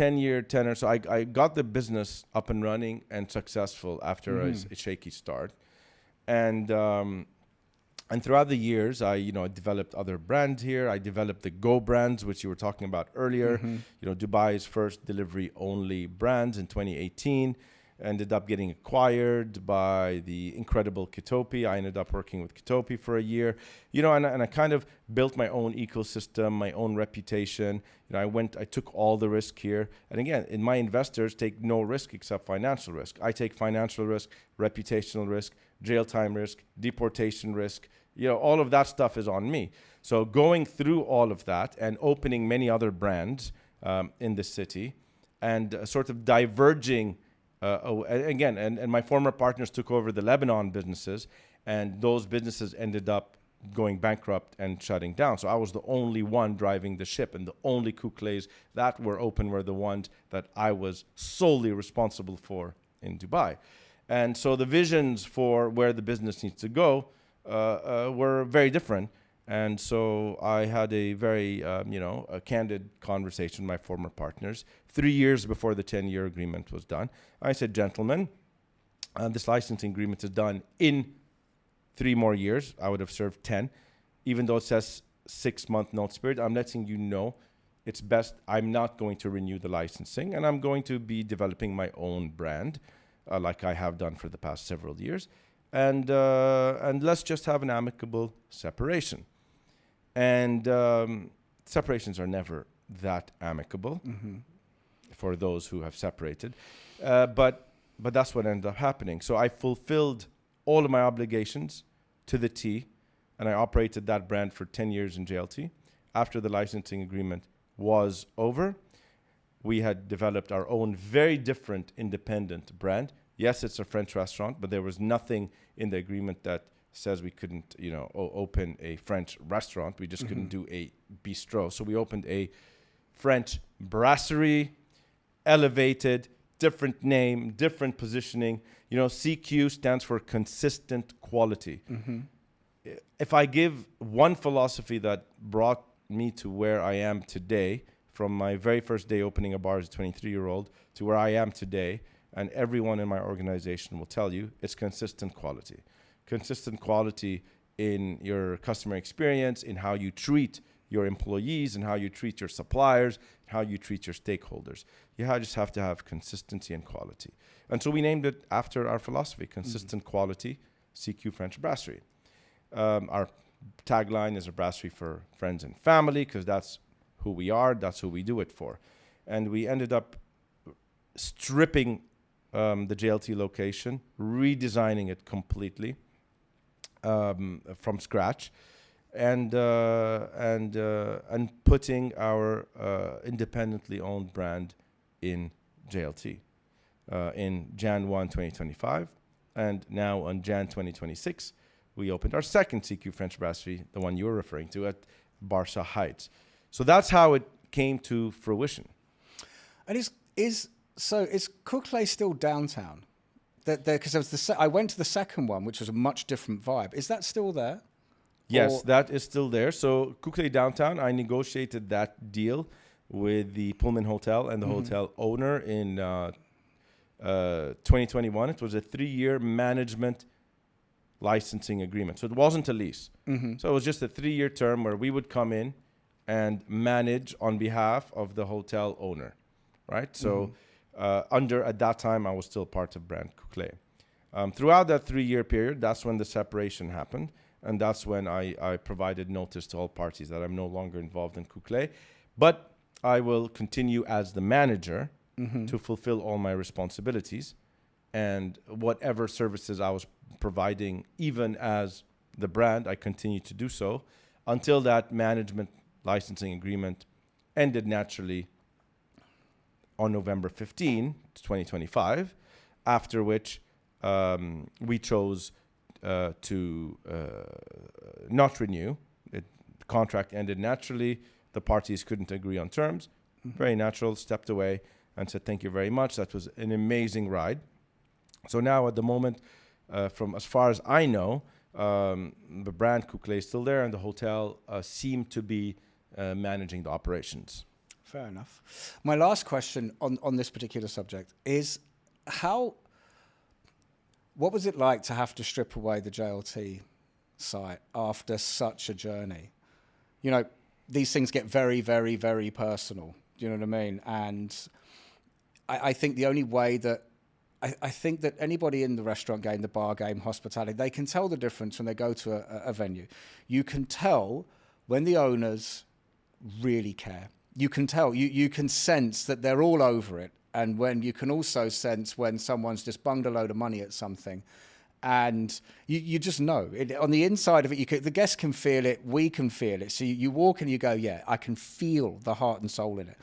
10-year tenure, so I got the business up and running and successful after a shaky start, and throughout the years, I developed other brands here. I developed the Go brands, which you were talking about earlier. Mm-hmm. Dubai's first delivery-only brands in 2018. Ended up getting acquired by the incredible Kitopi. I ended up working with Kitopi for a year. And I kind of built my own ecosystem, my own reputation. I took all the risk here. And again, my investors take no risk except financial risk. I take financial risk, reputational risk, jail time risk, deportation risk. All of that stuff is on me. So going through all of that and opening many other brands in the city and sort of diverging again, and my former partners took over the Lebanon businesses, and those businesses ended up going bankrupt and shutting down. So I was the only one driving the ship, and the only Couqleys that were open were the ones that I was solely responsible for in Dubai. And so the visions for where the business needs to go were very different. And so I had a very, a candid conversation with my former partners 3 years before the 10-year agreement was done. I said, gentlemen, this licensing agreement is done in 3 more years. I would have served 10. Even though it says 6-month notice period, I'm letting you know it's best. I'm not going to renew the licensing, and I'm going to be developing my own brand like I have done for the past several years. And let's just have an amicable separation. And separations are never that amicable for those who have separated. But that's what ended up happening. So I fulfilled all of my obligations to the T, and I operated that brand for 10 years in JLT. After the licensing agreement was over, we had developed our own very different independent brand. Yes, it's a French restaurant, but there was nothing in the agreement that says we couldn't, open a French restaurant. We just couldn't do a bistro. So we opened a French brasserie, elevated, different name, different positioning. CQ stands for consistent quality. if I give one philosophy that brought me to where I am today, from my very first day opening a bar as a 23-year-old to where I am today, and everyone in my organization will tell you, it's consistent quality. Consistent quality in your customer experience, in how you treat your employees, and how you treat your suppliers, how you treat your stakeholders. You just have to have consistency and quality. And so we named it after our philosophy, consistent quality, CQ French Brasserie. Our tagline is a brasserie for friends and family, because that's who we are, that's who we do it for. And we ended up stripping the JLT location, redesigning it completely from scratch, and putting our independently owned brand in JLT in Jan 1, 2025. And now on Jan 2026, we opened our second CQ French Brasserie, the one you were referring to, at Barca Heights. So that's how it came to fruition. And is Couqley still downtown? Because I went to the second one, which was a much different vibe. Is that still there? Yes, that is still there. So Couqley downtown, I negotiated that deal with the Pullman Hotel and the hotel owner in 2021. It was a 3-year management licensing agreement. So it wasn't a lease. So it was just a 3-year term where we would come in and manage on behalf of the hotel owner, right? So at that time, I was still part of brand Couqley. Throughout that 3-year period, that's when the separation happened. And that's when I provided notice to all parties that I'm no longer involved in Couqley. But I will continue as the manager to fulfill all my responsibilities. And whatever services I was providing, even as the brand, I continue to do so until that management licensing agreement ended naturally on November 15, 2025, after which we chose to not renew. The contract ended naturally. The parties couldn't agree on terms. Very natural, stepped away and said, thank you very much. That was an amazing ride. So now at the moment, from as far as I know, the brand Couqley is still there, and the hotel seemed to be managing the operations. Fair enough. My last question on this particular subject is what was it like to have to strip away the JLT site after such a journey? You know, these things get very, very, very personal. Do you know what I mean? And I think the only way that I think that anybody in the restaurant game, the bar game, hospitality, they can tell the difference when they go to a venue. You can tell when the owners really care. You can tell, you can sense that they're all over it. And when you can also sense when someone's just bunged a load of money at something, and you just know on the inside of it, the guests can feel it, we can feel it. So you walk and you go, yeah, I can feel the heart and soul in it.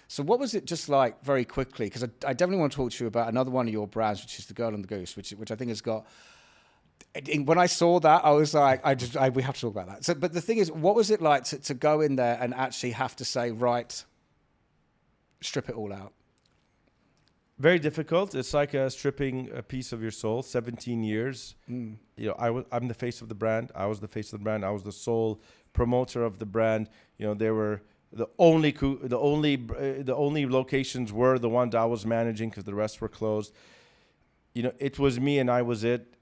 So what was it just like, very quickly? Because I definitely want to talk to you about another one of your brands, which is the Girl and the Goose, which I think has got. When I saw that, I was like, we have to talk about that. So, but the thing is, what was it like to go in there and actually have to say, right, strip it all out? Very difficult. It's like stripping a piece of your soul. 17 years. You know, I'm the face of the brand. I was the face of the brand. I was the sole promoter of the brand. You know, there were the only locations were the ones I was managing, because the rest were closed. You know, it was me and I was it.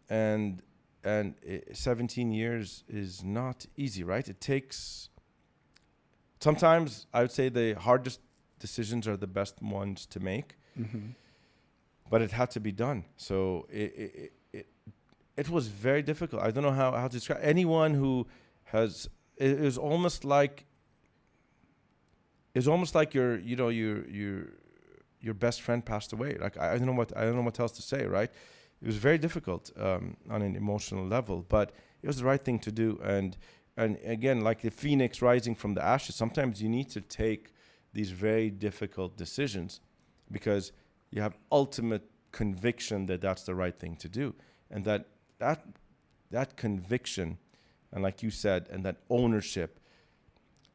And 17 years is not easy, right? It takes. Sometimes I would say the hardest decisions are the best ones to make. But it had to be done. So it was very difficult. I don't know how to describe. Anyone who has, it was almost like your best friend passed away. Like I don't know what else to say, right? It was very difficult on an emotional level, but it was the right thing to do. And again, like the phoenix rising from the ashes, sometimes you need to take these very difficult decisions, because you have ultimate conviction that that's the right thing to do. And that conviction, and like you said, and that ownership,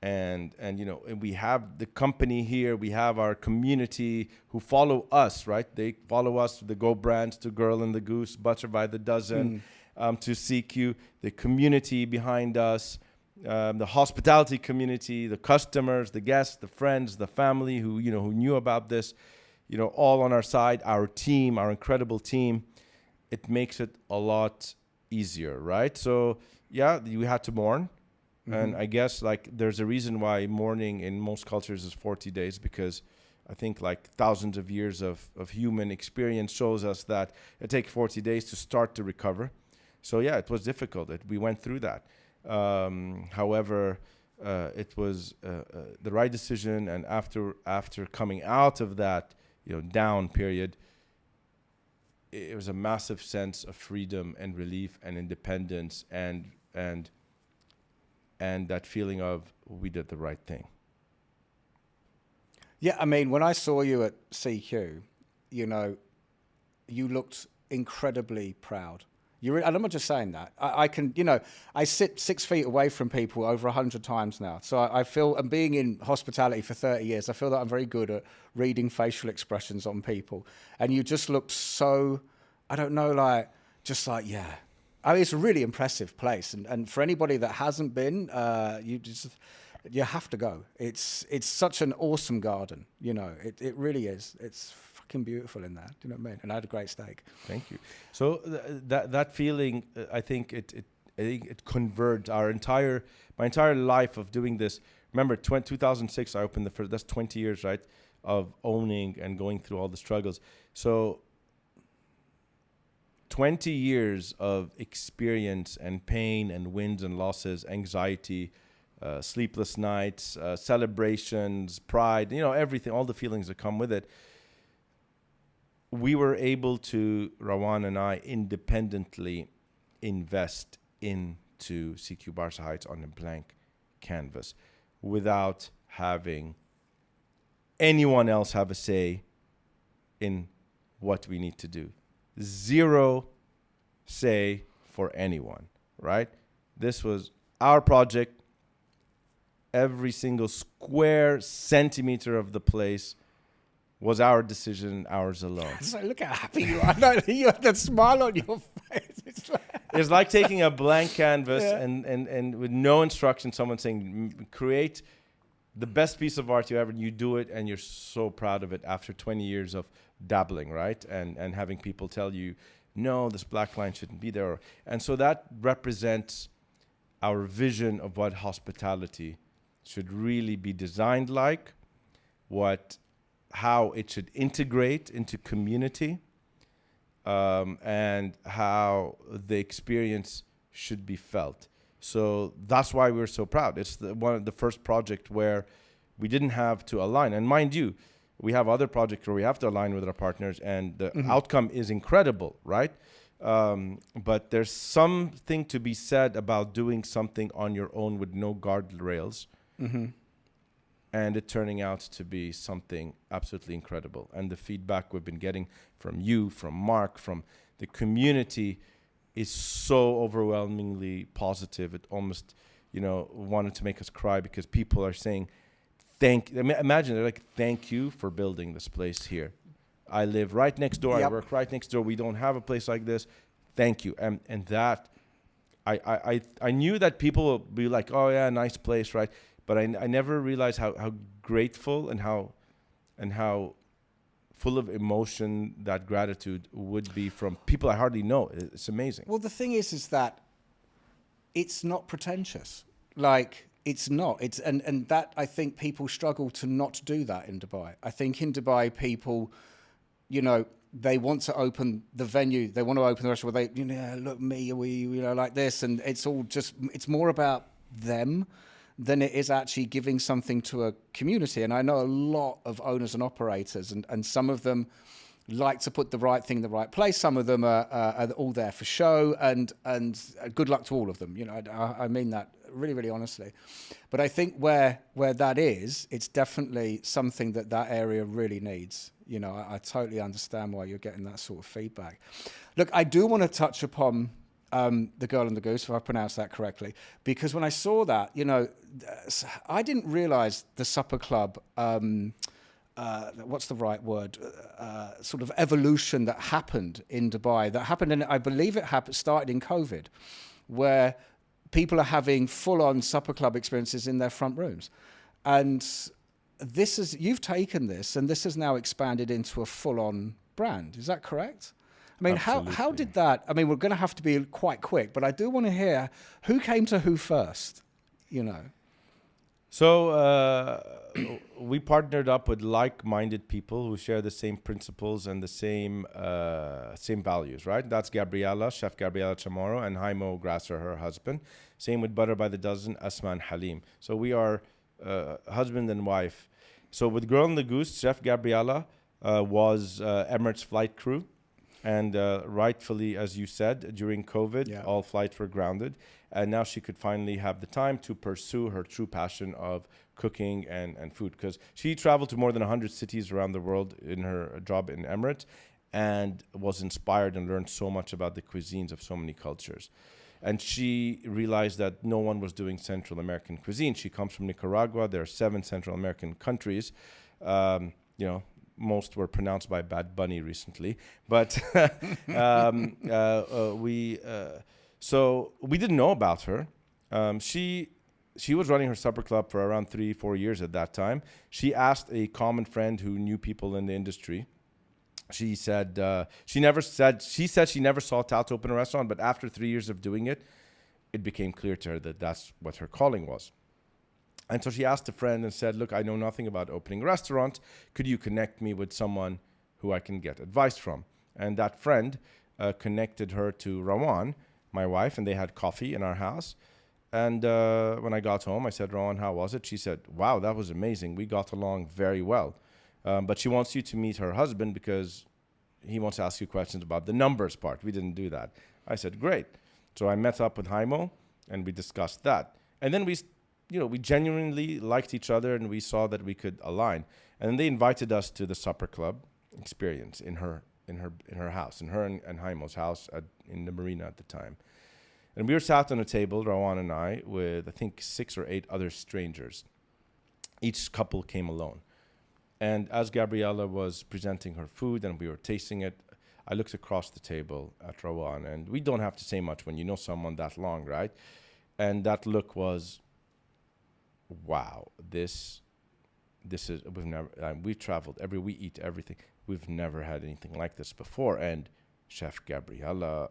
and you know, and we have the company here, we have our community who follow us, right? They follow us, the Go brands, to Girl and the Goose, Butter by the Dozen. to CQ, the community behind us, the hospitality community, the customers, the guests, the friends, the family who knew about this, all on our side, our team, our incredible team. It makes it a lot easier, right? So yeah, we had to mourn. And I guess there's a reason why mourning in most cultures is 40 days, because I think thousands of years of human experience shows us that it takes 40 days to start to recover. So yeah, it was difficult. We went through that. However, it was the right decision. And after coming out of that, down period, it was a massive sense of freedom and relief and independence and that feeling of we did the right thing. Yeah, I mean, when I saw you at CQ, you looked incredibly proud. And I'm not just saying that. I can, I sit 6 feet away from people over 100 times now. So I feel, and being in hospitality for 30 years, I feel that I'm very good at reading facial expressions on people. And you just looked so, I don't know, yeah. I mean, it's a really impressive place. And for anybody that hasn't been, you have to go. It's such an awesome garden. It really is. It's fucking beautiful in there. Do you know what I mean? And I had a great steak. Thank you. So that feeling, I think it converged my entire life of doing this. Remember, 2006, I opened the first. That's 20 years, right, of owning and going through all the struggles. So 20 years of experience and pain and wins and losses, anxiety, sleepless nights, celebrations, pride, everything, all the feelings that come with it. We were able to, Rawan and I, independently invest into CQ Barca Heights on a blank canvas without having anyone else have a say in what we need to do. Zero say for anyone, right? This was our project. Every single square centimeter of the place was our decision, ours alone. So look how happy you are. You have that smile on your face. It's like taking a blank canvas and with no instruction, someone saying, create the best piece of art you ever, you do it, and you're so proud of it after 20 years of dabbling, right? And having people tell you, no, this black line shouldn't be there. And so that represents our vision of what hospitality should really be designed like, how it should integrate into community, and how the experience should be felt. So that's why we're so proud. It's one of the first project where we didn't have to align. And mind you, we have other projects where we have to align with our partners, and the outcome is incredible, right? But there's something to be said about doing something on your own with no guardrails, and it turning out to be something absolutely incredible. And the feedback we've been getting from you, from Mark, from the community is so overwhelmingly positive. It almost, wanted to make us cry, because people are saying, imagine they're like, thank you for building this place here. I live right next door. I work right next door. We don't have a place like this. Thank you. And that, I knew that people will be like, oh yeah, nice place, right? But I never realized how grateful and how full of emotion that gratitude would be from people I hardly know. It's amazing. Well, the thing is that it's not pretentious. It's not. And that, I think people struggle to not do that in Dubai. I think in Dubai, people, they want to open the venue. They want to open the restaurant where they, look, me, we, like this. And it's all it's more about them than it is actually giving something to a community. And I know a lot of owners and operators, and some of them like to put the right thing in the right place. Some of them are all there for show, and good luck to all of them. I mean that really, really honestly. But I think where that is, it's definitely something that area really needs. I totally understand why you're getting that sort of feedback. Look, I do want to touch upon The Girl and the Goose, if I pronounced that correctly, because when I saw that, I didn't realize the supper club what's the right word, sort of evolution that happened in Dubai, that happened, and I believe it started in COVID, where people are having full-on supper club experiences in their front rooms. And you've taken this, and this has now expanded into a full-on brand. Is that correct? I mean, how did that, I mean, we're going to have to be quite quick, but I do want to hear who came to who first, you know? So we partnered up with like-minded people who share the same principles and the same values, right? That's Chef Gabriella Chamorro, and Jaimo Grasser, her husband. Same with Butter by the Dozen, Asma and Halim. So we are husband and wife. So with Girl and the Goose, Chef Gabriella was Emirates flight crew. And rightfully, as you said, during COVID, all flights were grounded. And now she could finally have the time to pursue her true passion of cooking and food. Because she traveled to more than 100 cities around the world in her job in Emirates and was inspired and learned so much about the cuisines of so many cultures. And she realized that no one was doing Central American cuisine. She comes from Nicaragua. There are 7 Central American countries. Most were pronounced by Bad Bunny recently, but so we didn't know about her. She was running her supper club for around 3-4 years at that time. She asked a common friend who knew people in the industry. She said she never saw Tout open a restaurant, but after 3 years of doing it, it became clear to her that that's what her calling was. And so she asked a friend and said, look, I know nothing about opening a restaurant. Could you connect me with someone who I can get advice from? And that friend connected her to Rawan, my wife, and they had coffee in our house. And when I got home, I said, Rawan, how was it? She said, wow, that was amazing. We got along very well. But she wants you to meet her husband because he wants to ask you questions about the numbers part. We didn't do that. I said, great. So I met up with Jaimo and we discussed that. And then we genuinely liked each other and we saw that we could align. And then they invited us to the supper club experience in her house, in her and Jaimo's house in the marina at the time. And we were sat on a table, Rawan and I, with I think 6 or 8 other strangers. Each couple came alone. And as Gabriella was presenting her food and we were tasting it, I looked across the table at Rawan, and we don't have to say much when you know someone that long, right? And that look was, wow, this is, we've traveled we eat everything. We've never had anything like this before. And Chef Gabriella,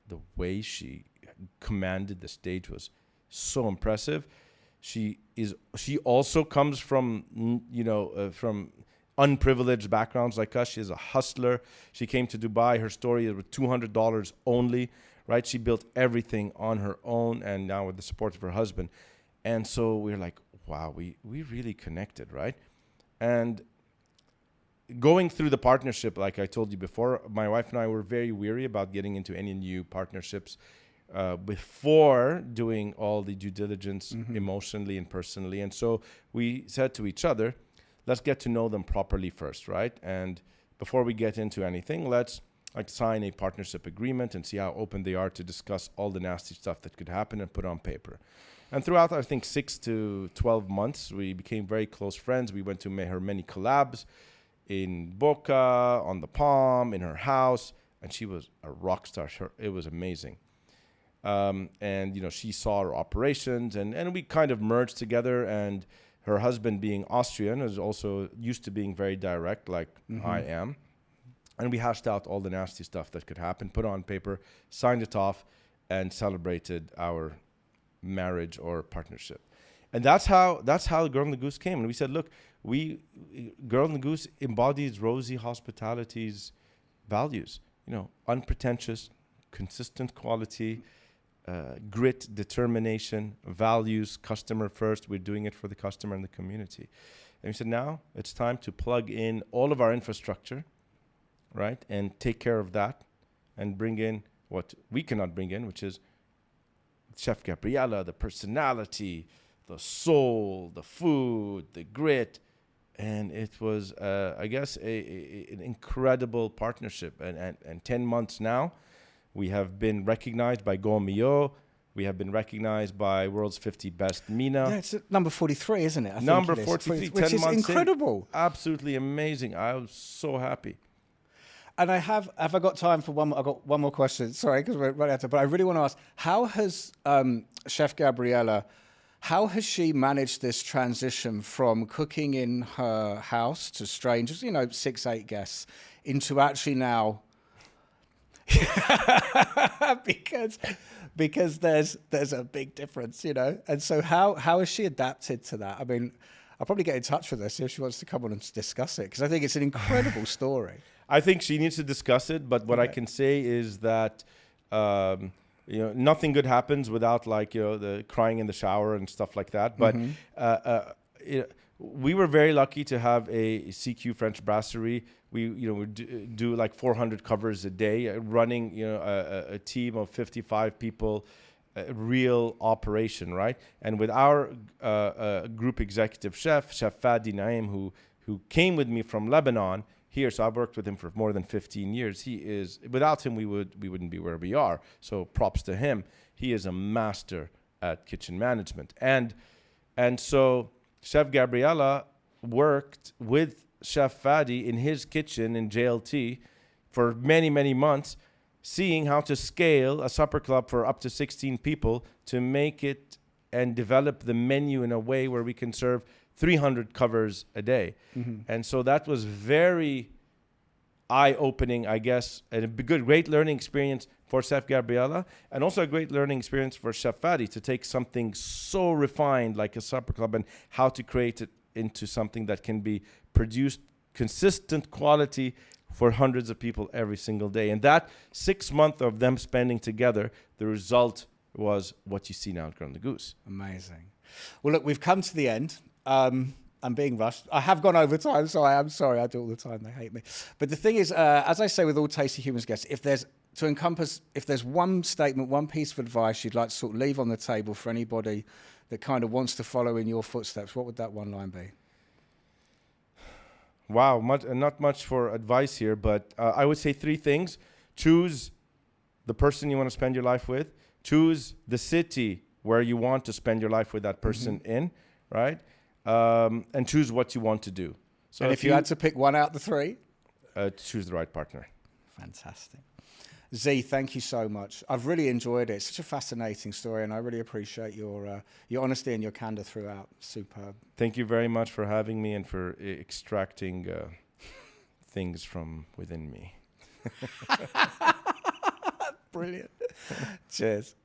the way she commanded the stage was so impressive. She also comes from, from unprivileged backgrounds like us. She's a hustler. She came to Dubai. Her story is with $200 only, right? She built everything on her own and now with the support of her husband. And so we're like, wow, we really connected, right? And going through the partnership, like I told you before, my wife and I were very weary about getting into any new partnerships before doing all the due diligence emotionally and personally. And so we said to each other, let's get to know them properly first, right? And before we get into anything, let's sign a partnership agreement and see how open they are to discuss all the nasty stuff that could happen and put on paper. And throughout, I think, 6 to 12 months, we became very close friends. We went to her many collabs in Boca, on the Palm, in her house, and she was a rock star. It was amazing. And, she saw our operations, and we kind of merged together. And her husband, being Austrian, is also used to being very direct, like I am. And we hashed out all the nasty stuff that could happen, put it on paper, signed it off, and celebrated our marriage or partnership. And that's how Girl and the Goose came. And we said, look, Girl and the Goose embodies Rosy Hospitality's values, unpretentious, consistent quality, grit, determination, values, customer first. We're doing it for the customer and the community. And we said, now it's time to plug in all of our infrastructure, right? And take care of that and bring in what we cannot bring in, which is Chef Gabriella, the personality, the soul, the food, the grit. And it was, I guess, an incredible partnership. And 10 months now, we have been recognized by Gomio, We have been recognized by World's 50 Best MENA. Yeah, it's at number 43, isn't it? I Number think it is. 43, which 10 is months incredible. in. Absolutely amazing. I was so happy. And have I got time for one more? I've got one more question. Sorry, because we're running out of time. But I really want to ask, how has Chef Gabriella, how has she managed this transition from cooking in her house to strangers, 6, 8 guests, into actually now, because there's a big difference, And so how has she adapted to that? I mean, I'll probably get in touch with her, see if she wants to come on and discuss it, because I think it's an incredible story. I think she needs to discuss it, but what I can say is that nothing good happens without the crying in the shower and stuff like that. But we were very lucky to have a CQ French Brasserie. We do like 400 covers a day, running a team of 55 people, a real operation, right? And with our group executive chef Fadi Naim, who came with me from Lebanon here, so I've worked with him for more than 15 years. He is, without him, we wouldn't be where we are. So props to him. He is a master at kitchen management. And so Chef Gabriella worked with Chef Fadi in his kitchen in JLT for many, many months, seeing how to scale a supper club for up to 16 people to make it and develop the menu in a way where we can serve 300 covers a day. Mm-hmm. And so that was very eye-opening, I guess, and a great learning experience for Chef Gabriella, and also a great learning experience for Chef Fadi to take something so refined like a supper club and how to create it into something that can be produced consistent quality for hundreds of people every single day. And that 6 months of them spending together, the result was what you see now at Grand Goose. Amazing. Well, look, we've come to the end. I'm being rushed. I have gone over time, so I am sorry. I do all the time. They hate me. But the thing is, as I say with all Tasty Humans guests, if there's one statement, one piece of advice you'd like to sort of leave on the table for anybody that kind of wants to follow in your footsteps, what would that one line be? Wow, not much for advice here, but I would say 3 things. Choose the person you want to spend your life with. Choose the city where you want to spend your life with that person in, right? And choose what you want to do. So and if you had to pick one out of the 3? Choose the right partner. Fantastic. Z, thank you so much. I've really enjoyed it. It's such a fascinating story, and I really appreciate your honesty and your candor throughout. Superb. Thank you very much for having me and for extracting things from within me. Brilliant. Cheers.